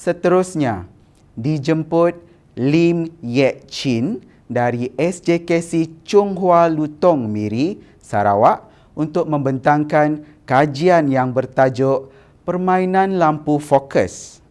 Seterusnya, dijemput Lim Yek Chin dari SJKC Chung Hua Lutong Miri, Sarawak untuk membentangkan kajian yang bertajuk Permainan Lampu Fokus.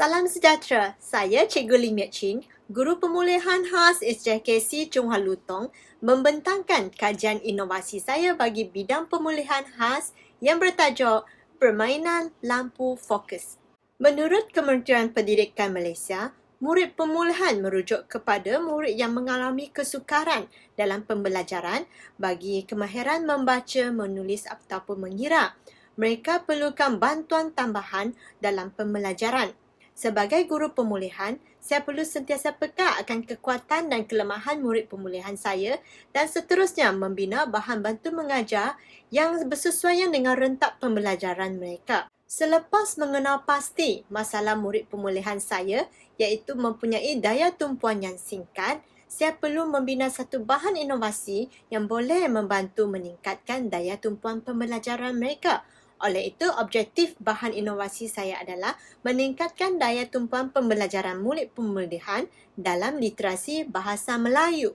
Salam sejahtera, saya Cikgu Lim Yek Chin, Guru Pemulihan Khas SJKC Chung Hua Lutong, membentangkan kajian inovasi saya bagi bidang pemulihan khas yang bertajuk Permainan Lampu Fokus. Menurut Kementerian Pendidikan Malaysia, murid pemulihan merujuk kepada murid yang mengalami kesukaran dalam pembelajaran bagi kemahiran membaca, menulis ataupun mengira. Mereka perlukan bantuan tambahan dalam pembelajaran. Sebagai guru pemulihan, saya perlu sentiasa peka akan kekuatan dan kelemahan murid pemulihan saya dan seterusnya membina bahan bantu mengajar yang bersesuaian dengan rentak pembelajaran mereka. Selepas mengenal pasti masalah murid pemulihan saya, iaitu mempunyai daya tumpuan yang singkat, saya perlu membina satu bahan inovasi yang boleh membantu meningkatkan daya tumpuan pembelajaran mereka. Oleh itu, objektif bahan inovasi saya adalah meningkatkan daya tumpuan pembelajaran murid pemulihan dalam literasi bahasa Melayu.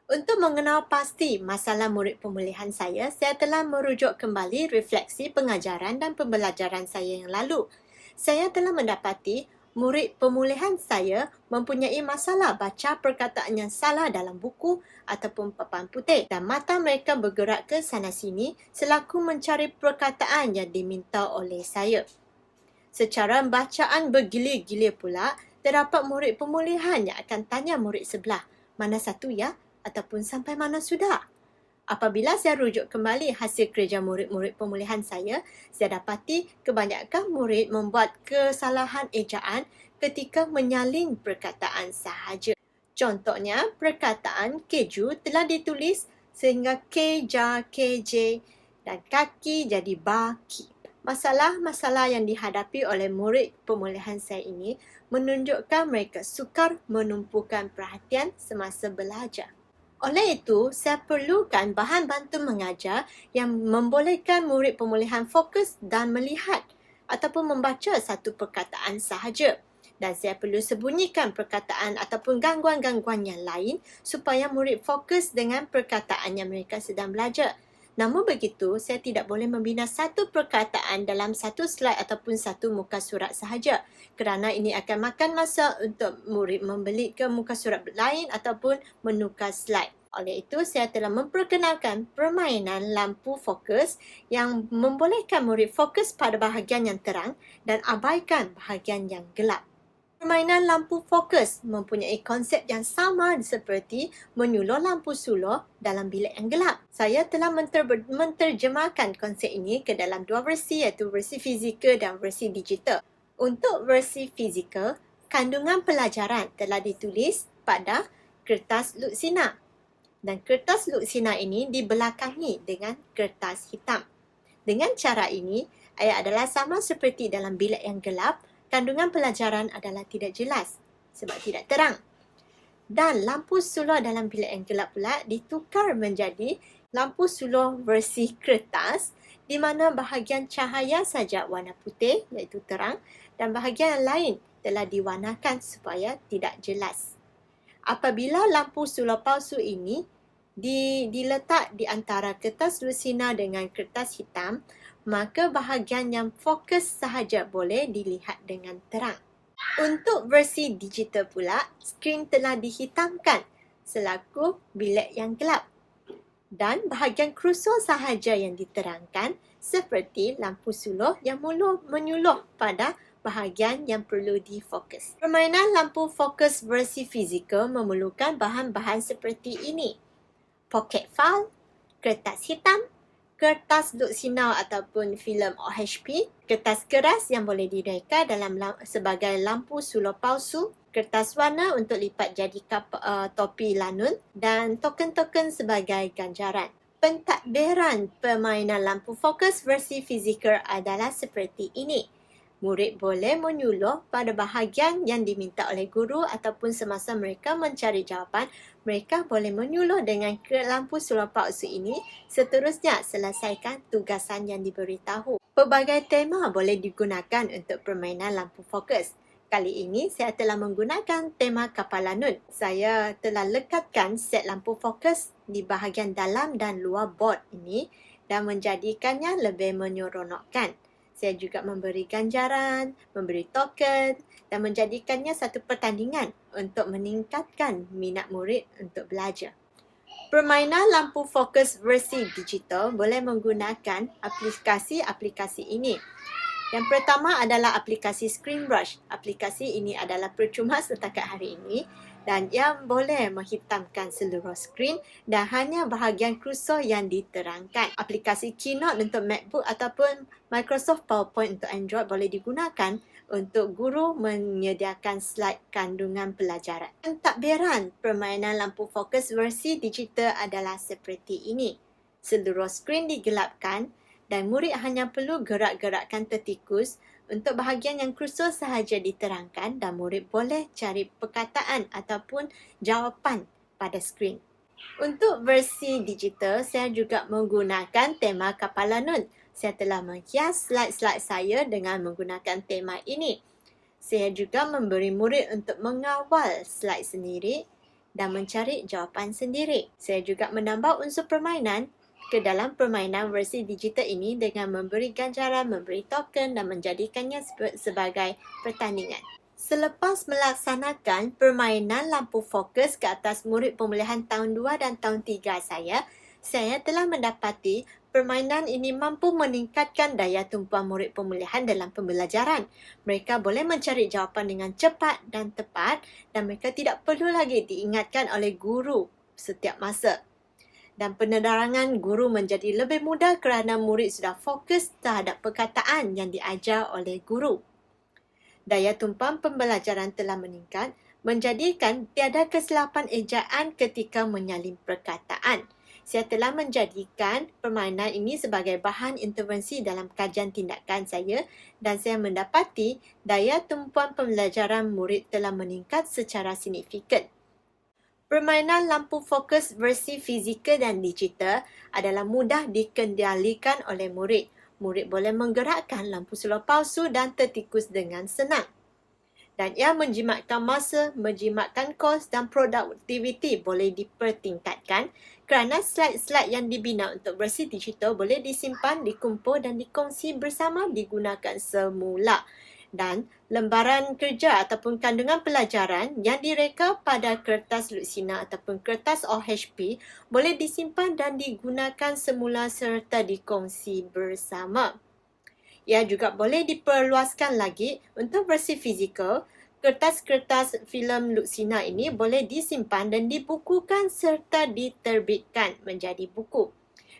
Untuk mengenal pasti masalah murid pemulihan saya telah merujuk kembali refleksi pengajaran dan pembelajaran saya yang lalu. Saya telah mendapati murid pemulihan saya mempunyai masalah baca perkataan yang salah dalam buku ataupun papan putih dan mata mereka bergerak ke sana sini selaku mencari perkataan yang diminta oleh saya. Secara bacaan bergilir-gilir pula, terdapat murid pemulihan yang akan tanya murid sebelah, mana satu ya? Ataupun sampai mana sudah? Apabila saya rujuk kembali hasil kerja murid-murid pemulihan saya dapati kebanyakan murid membuat kesalahan ejaan ketika menyalin perkataan sahaja. Contohnya, perkataan keju telah ditulis sehingga keja, keje dan kaki jadi baki. Masalah-masalah yang dihadapi oleh murid pemulihan saya ini menunjukkan mereka sukar menumpukan perhatian semasa belajar. Oleh itu, saya perlukan bahan bantu mengajar yang membolehkan murid pemulihan fokus dan melihat ataupun membaca satu perkataan sahaja. Dan saya perlu sembunyikan perkataan ataupun gangguan-gangguan yang lain supaya murid fokus dengan perkataan yang mereka sedang belajar. Namun begitu, saya tidak boleh membina satu perkataan dalam satu slide ataupun satu muka surat sahaja kerana ini akan makan masa untuk murid membeli ke muka surat lain ataupun menukar slide. Oleh itu, saya telah memperkenalkan permainan lampu fokus yang membolehkan murid fokus pada bahagian yang terang dan abaikan bahagian yang gelap. Permainan lampu fokus mempunyai konsep yang sama seperti menyuluh lampu suluh dalam bilik yang gelap. Saya telah menterjemahkan konsep ini ke dalam dua versi iaitu versi fizikal dan versi digital. Untuk versi fizikal, kandungan pelajaran telah ditulis pada kertas luksina. Dan kertas luksina ini dibelakangi dengan kertas hitam. Dengan cara ini, ia adalah sama seperti dalam bilik yang gelap. Kandungan pelajaran adalah tidak jelas sebab tidak terang. Dan lampu suluh dalam bilik yang gelap pula ditukar menjadi lampu suluh versi kertas di mana bahagian cahaya saja warna putih iaitu terang dan bahagian yang lain telah diwarnakan supaya tidak jelas. Apabila lampu suluh palsu ini diletak di antara kertas lusina dengan kertas hitam, maka bahagian yang fokus sahaja boleh dilihat dengan terang. Untuk versi digital pula, skrin telah dihitamkan selaku bilik yang gelap dan bahagian krusol sahaja yang diterangkan seperti lampu suluh yang menyuluh pada bahagian yang perlu difokus. Permainan lampu fokus versi fizikal memerlukan bahan-bahan seperti ini: pocket file, kertas hitam, kertas luksinau ataupun filem OHP, kertas keras yang boleh direka sebagai lampu sulur palsu, kertas warna untuk lipat jadi topi lanun dan token-token sebagai ganjaran. Pentadbiran permainan lampu fokus versi fizikal adalah seperti ini. Murid boleh menyuluh pada bahagian yang diminta oleh guru ataupun semasa mereka mencari jawapan, mereka boleh menyuluh dengan lampu sulur palsu ini. Seterusnya, selesaikan tugasan yang diberitahu. Pelbagai tema boleh digunakan untuk permainan lampu fokus. Kali ini saya telah menggunakan tema kapal lanun. Saya telah lekatkan set lampu fokus di bahagian dalam dan luar board ini dan menjadikannya lebih menyeronokkan. Saya juga memberi ganjaran, memberi token dan menjadikannya satu pertandingan untuk meningkatkan minat murid untuk belajar. Permainan lampu fokus versi digital boleh menggunakan aplikasi-aplikasi ini. Yang pertama adalah aplikasi ScreenBrush. Aplikasi ini adalah percuma setakat hari ini dan ia boleh menghitamkan seluruh skrin dan hanya bahagian kursor yang diterangkan. Aplikasi Keynote untuk MacBook ataupun Microsoft PowerPoint untuk Android boleh digunakan untuk guru menyediakan slide kandungan pelajaran. Pentadbiran permainan lampu fokus versi digital adalah seperti ini. Seluruh skrin digelapkan dan murid hanya perlu gerak-gerakkan tertikus untuk bahagian yang kursor sahaja diterangkan dan murid boleh cari perkataan ataupun jawapan pada skrin. Untuk versi digital, saya juga menggunakan tema kapal lanun. Saya telah menghias slide-slide saya dengan menggunakan tema ini. Saya juga memberi murid untuk mengawal slide sendiri dan mencari jawapan sendiri. Saya juga menambah unsur permainan ke dalam permainan versi digital ini dengan memberi ganjaran, memberi token dan menjadikannya sebagai pertandingan. Selepas melaksanakan permainan lampu fokus ke atas murid pemulihan tahun 2 dan tahun 3 saya telah mendapati permainan ini mampu meningkatkan daya tumpuan murid pemulihan dalam pembelajaran. Mereka boleh mencari jawapan dengan cepat dan tepat dan mereka tidak perlu lagi diingatkan oleh guru setiap masa. Dan penerangan guru menjadi lebih mudah kerana murid sudah fokus terhadap perkataan yang diajar oleh guru. Daya tumpuan pembelajaran telah meningkat, menjadikan tiada kesilapan ejaan ketika menyalin perkataan. Saya telah menjadikan permainan ini sebagai bahan intervensi dalam kajian tindakan saya dan saya mendapati daya tumpuan pembelajaran murid telah meningkat secara signifikan. Permainan lampu fokus versi fizikal dan digital adalah mudah dikendalikan oleh murid. Murid boleh menggerakkan lampu sulur palsu dan tertikus dengan senang. Dan ia menjimatkan masa, menjimatkan kos dan produktiviti boleh dipertingkatkan kerana slide-slide yang dibina untuk versi digital boleh disimpan, dikumpul dan dikongsi bersama digunakan semula. Dan lembaran kerja ataupun kandungan pelajaran yang direka pada kertas luksina ataupun kertas OHP boleh disimpan dan digunakan semula serta dikongsi bersama. Ia juga boleh diperluaskan lagi untuk versi fizikal. Kertas-kertas filem luksina ini boleh disimpan dan dibukukan serta diterbitkan menjadi buku.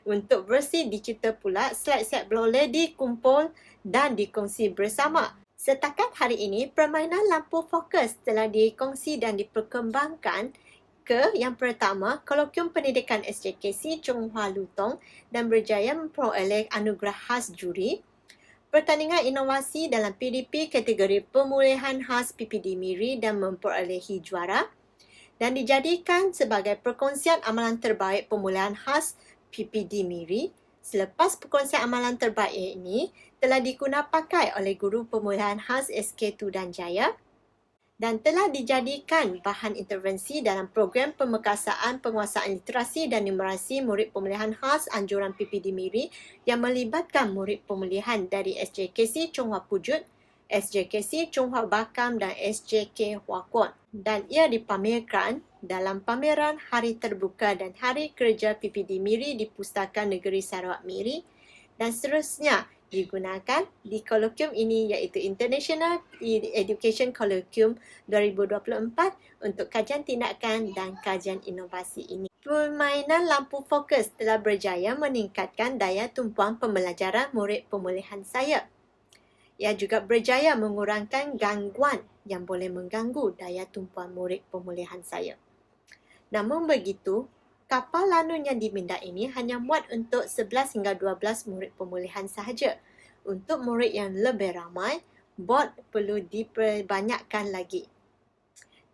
Untuk versi digital pula, slide-slide boleh dikumpul dan dikongsi bersama. Setakat hari ini, permainan lampu fokus telah dikongsi dan diperkembangkan ke yang pertama, Kolokium Pendidikan SJKC Chong Hua Lutong dan berjaya memperoleh anugerah khas juri. Pertandingan inovasi dalam PDP kategori pemulihan khas PPD Miri dan memperolehi juara. Dan dijadikan sebagai perkongsian amalan terbaik pemulihan khas PPD Miri. Selepas perkongsian amalan terbaik ini telah digunapakai oleh guru pemulihan khas SK Tudan Jaya dan telah dijadikan bahan intervensi dalam program pemekasaan penguasaan literasi dan numerasi murid pemulihan khas anjuran PPD Miri yang melibatkan murid pemulihan dari SJKC Chong Hua Pujut, SJKC Chong Hua Bakam dan SJK Hua Kuan. Dan ia dipamerkan dalam pameran Hari Terbuka dan Hari Kerja PPD Miri di Pustaka Negeri Sarawak Miri dan seterusnya digunakan di kolokium ini iaitu International Education Colloquium 2024 untuk kajian tindakan dan kajian inovasi ini. Permainan lampu fokus telah berjaya meningkatkan daya tumpuan pembelajaran murid pemulihan saya. Ia juga berjaya mengurangkan gangguan yang boleh mengganggu daya tumpuan murid pemulihan saya. Namun begitu, kapal lanun yang diminda ini hanya muat untuk 11 hingga 12 murid pemulihan sahaja. Untuk murid yang lebih ramai, bot perlu diperbanyakkan lagi.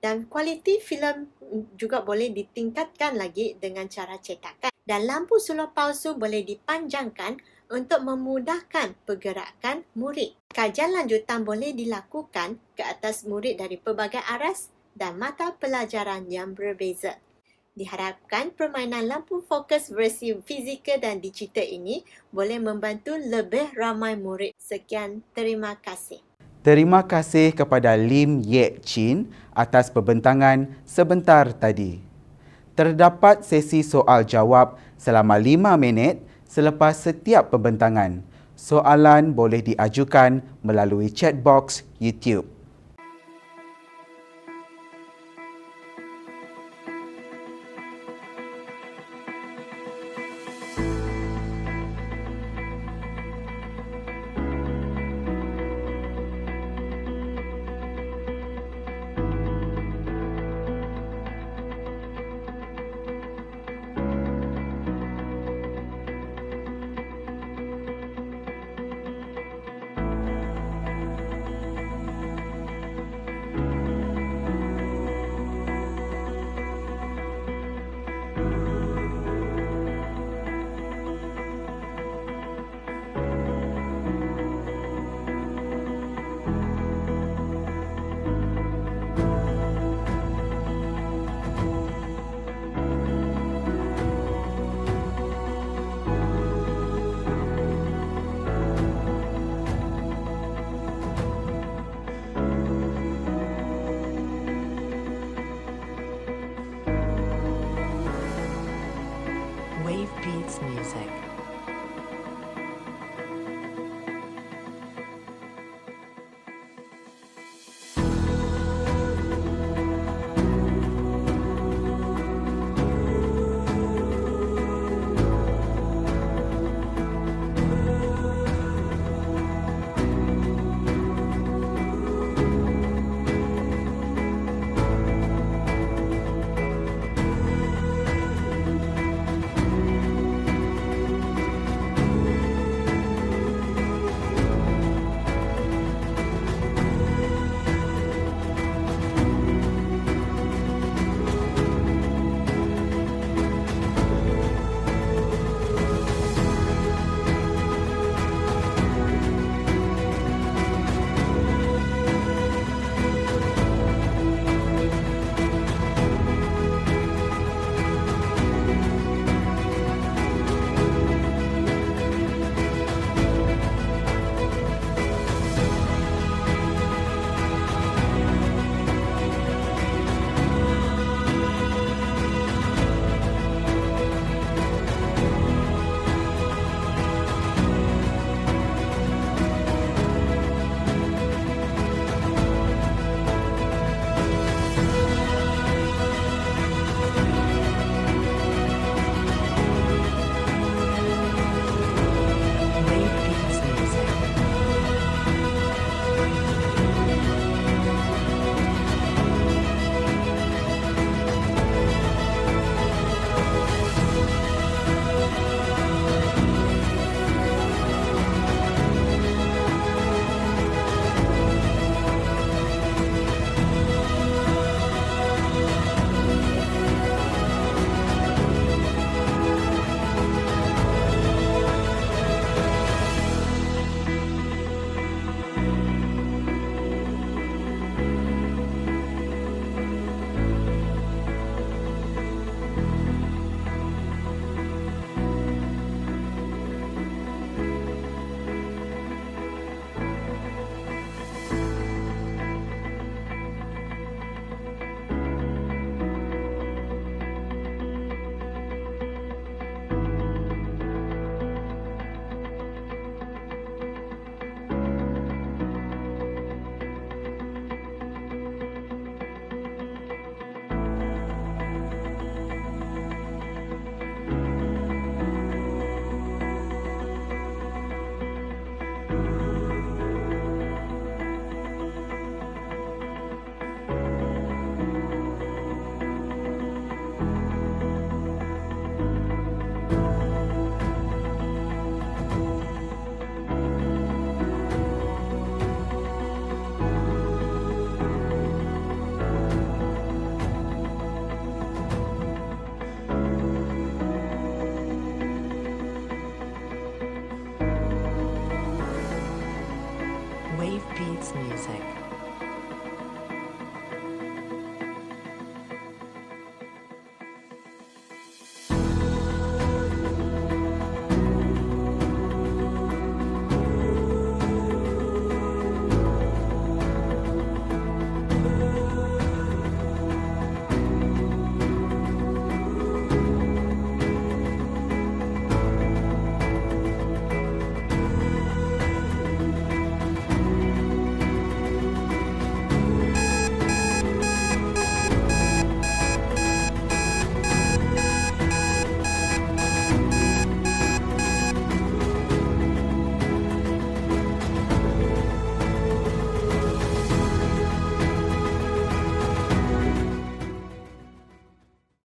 Dan kualiti filem juga boleh ditingkatkan lagi dengan cara cetakan. Dan lampu solar palsu boleh dipanjangkan untuk memudahkan pergerakan murid. Kajian lanjutan boleh dilakukan ke atas murid dari pelbagai aras dan mata pelajaran yang berbeza. Diharapkan permainan lampu fokus versi fizikal dan digital ini boleh membantu lebih ramai murid. Sekian, terima kasih. Terima kasih kepada Lim Yek Chin atas perbentangan sebentar tadi. Terdapat sesi soal jawab selama 5 minit selepas setiap perbentangan. Soalan boleh diajukan melalui chat box YouTube.